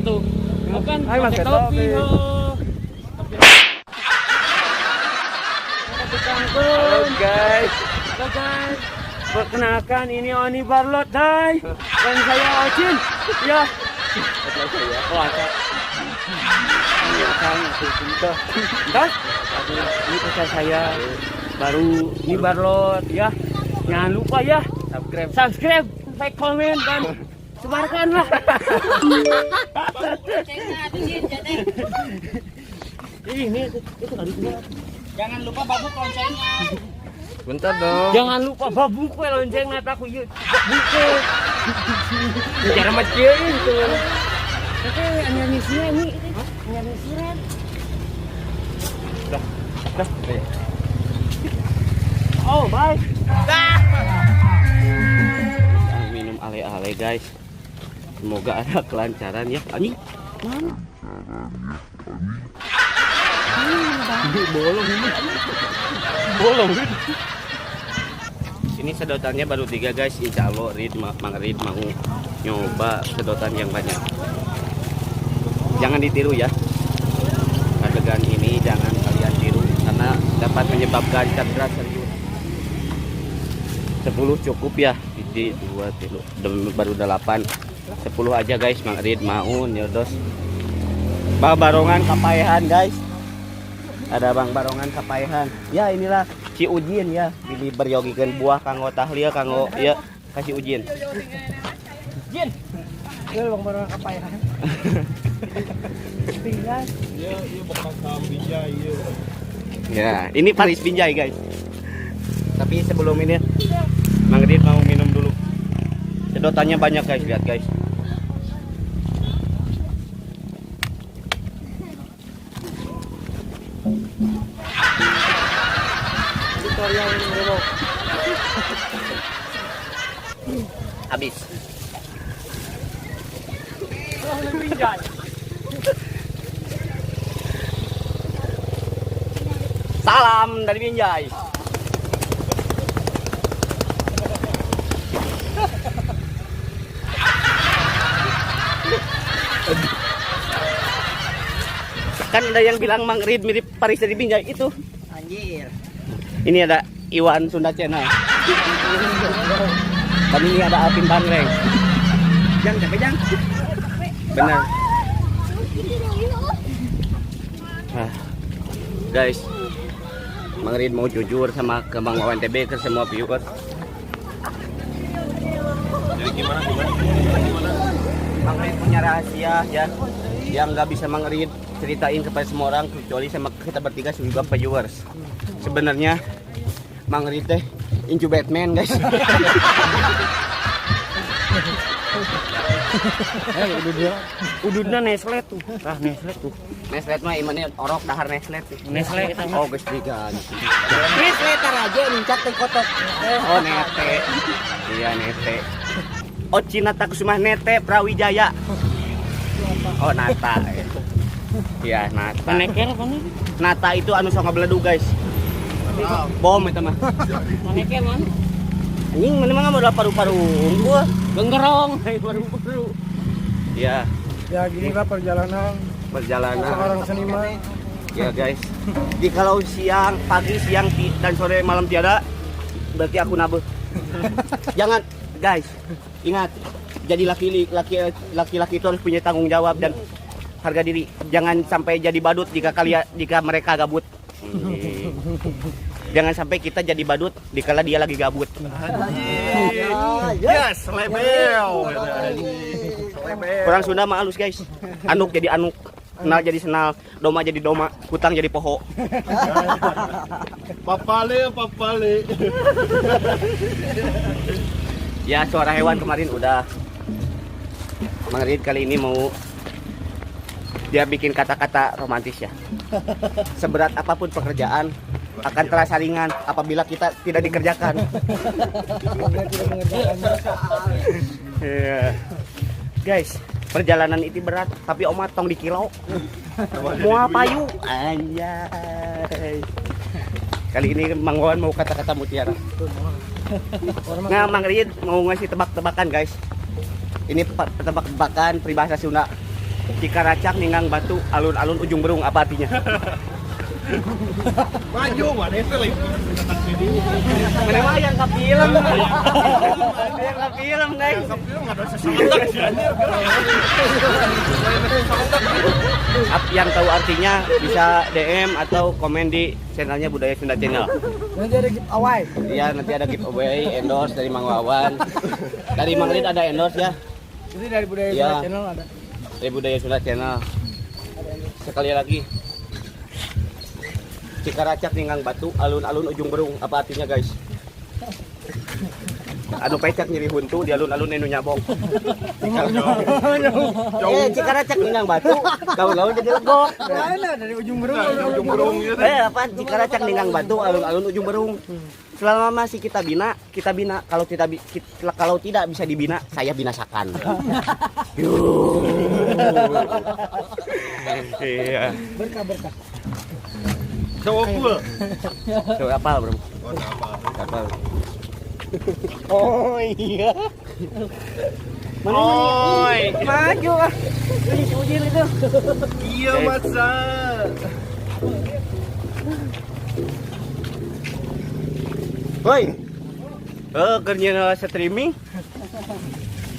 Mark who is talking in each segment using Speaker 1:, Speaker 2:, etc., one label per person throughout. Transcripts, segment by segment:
Speaker 1: tuh. Bukan
Speaker 2: Ay,
Speaker 1: pakai
Speaker 2: pakai
Speaker 1: topi.
Speaker 2: topi.
Speaker 1: Oh.
Speaker 2: Halo guys.
Speaker 1: Halo guys.
Speaker 2: Perkenalkan ini Oni Barlot, hai. Dan saya Ocin. Ya. Oh, ada. Ini akan aku cinta. Dah. Ini pacar saya baru ini Barlot ya. Jangan lupa ya subscribe, like, komen dan sebarkanlah. Ini itu tadi.
Speaker 1: Jangan lupa babu loncengnya.
Speaker 3: Bentar dong.
Speaker 2: Jangan lupa babu kue lonceng nataku yuk. Buku.
Speaker 3: Cara maciin tuh.
Speaker 2: Tapi hanya misinya ini. Hanya misinya. Dah. Oh, bye. Minum ale-ale guys. Semoga ada kelancaran ya. Ani. Mana? Bolong ini. Bolong. Ini sedotannya baru 3 guys. Insya Allah Mang Rid mau nyoba sedotan yang banyak. Jangan ditiru ya. Adegan ini jangan kalian tiru karena dapat menyebabkan cedera serius. 10 cukup ya. Di 2 tilu baru 8. 10 aja guys. Mang Rid mau nyodos. Bang Barongan Kapaihan guys. Ada Bang Barongan Kapaihan. Ya inilah si Ujin ya. Pilih beryogikan buah kanggo tahlil kanggo ya kasih Ujin. Ujin. Ya Bang Barongan Kapaihan. Binjai.
Speaker 3: Iya bakal Binjai iya.
Speaker 2: Ya, ini Paris Binjai guys. Tapi sebelum ini Mang Rid mau minum dulu. Sedotannya banyak guys, lihat guys. Habis. Salam dari Binjai. Kan ada yang bilang Mang Rid mirip Paris dari Binjai itu.
Speaker 1: Anjir.
Speaker 2: Ini ada Iwan Sunda Channel. Dan ini ada Alvin Bangreng.
Speaker 1: Jang, capek jang.
Speaker 2: Benar. Nah, guys, Mang Rid mau jujur sama ke Bang Wawan TB ke semua viewers.
Speaker 3: Jadi gimana?
Speaker 2: Mang Rid punya rahasia ya yang nggak bisa Mang Rid ceritain kepada semua orang kecuali sama kita bertiga juga viewers. Sebenarnya Mang Rid teh incu Batman guys. Ududnya Nestle tuh. Ah Nestle tuh. Nestle mah imannya orok dahar Nestle tuh. Nestle kita oh geus digan.
Speaker 1: Nestle tar aja lincak teh kotok.
Speaker 2: Oh Nete. Iya Nete. Oh Cinata Kusuma Nete Prawijaya. Oh Nata. Iya Nata.
Speaker 1: Maneker apa nih?
Speaker 2: Nata itu anu sok ngabeledu guys. Bom itu mah.
Speaker 1: Maneker man.
Speaker 2: Anjing mana mah modal paru-paru gua.
Speaker 1: Genggerong, baru-baru.
Speaker 2: Ya,
Speaker 3: Ya gini lah perjalanan
Speaker 2: perjalanan.
Speaker 3: seorang seniman.
Speaker 2: Ya guys. Di kalau siang, pagi, siang dan sore malam tiada berarti aku nabuh. Jangan guys, ingat jadi laki-laki itu harus punya tanggung jawab dan harga diri. Jangan sampai jadi badut jika mereka gabut. Jangan sampai kita jadi badut dikala dia lagi gabut.
Speaker 3: Yes, lebel.
Speaker 2: Orang Sunda mah halus guys. Anuk jadi anuk, senal jadi senal, doma jadi doma, hutang jadi poho.
Speaker 3: Papale.
Speaker 2: Ya suara hewan kemarin udah. Mang Rid kali ini mau dia bikin kata-kata romantis ya. Seberat apapun pekerjaan akan terasa ringan apabila kita tidak dikerjakan. Yeah. Guys, perjalanan itu berat, tapi omat tong di kilo. Mau payu, anjay. Kali ini Mang Wawan mau kata-kata mutiara. Nah, Mang Rid mau ngasih tebak-tebakan guys. Ini tebak-tebakan peribahasa Sunda. Cikaracak Ningang Batu alun-alun ujung berung apa artinya?
Speaker 3: Maju mana itu lagi.
Speaker 2: Mana mah yang ke film. Yang ke film, guys.
Speaker 3: Film ada sesuatu sih anjir.
Speaker 2: Yang tahu artinya bisa DM atau komen di channelnya Budaya Sunda Channel.
Speaker 1: Nanti ada giveaway.
Speaker 2: Iya, nanti ada giveaway endorse dari Mang Wawan. Dari Mang Rid ada endorse ya.
Speaker 1: Itu dari budaya
Speaker 2: Iya.
Speaker 1: Sunda channel ada.
Speaker 2: Dari Budaya Sunda Channel. Sekali lagi. Cikaracak Ningang Batu alun-alun ujung berung apa artinya, guys? Anu pecak nyeri huntu di alun-alun anu nyabong. Cikaracak Ningang Batu gaul-gaul jadi legok.
Speaker 1: Mana dari ujung berung?
Speaker 3: Ujung burung gitu.
Speaker 2: Apa Cikaracak Ningang Batu alun-alun ujung berung. Selama masih kita bina. Kalau kalau tidak bisa dibina, saya binasakan. Iya.
Speaker 1: Berkah.
Speaker 3: Cowok cool.
Speaker 2: Coba apa, Bro?
Speaker 3: Oh, apa?
Speaker 2: Apa?
Speaker 1: Oh iya.
Speaker 2: Oi.
Speaker 1: Maju ah. Ini si Ujil itu.
Speaker 3: Iya masa.
Speaker 2: Woi. Kerjanya streaming.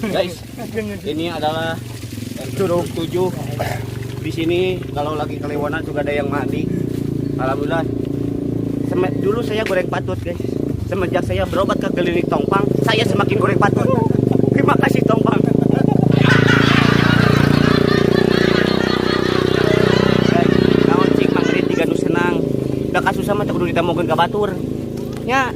Speaker 2: Guys, ini adalah Curug 7. Di sini kalau lagi kelewanan juga ada yang mandi. Alhamdulillah. Dulu saya goreng patut, guys. Semenjak saya berobat ke klinik Tongpang, saya semakin goreng patut. Terima kasih Tongpang. Naon cing Mang Rid tiga nu senang. Da kasusah mah teu kudu ditamokeun ka batur. Nya.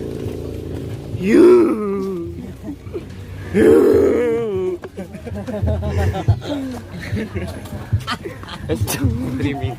Speaker 2: Streaming.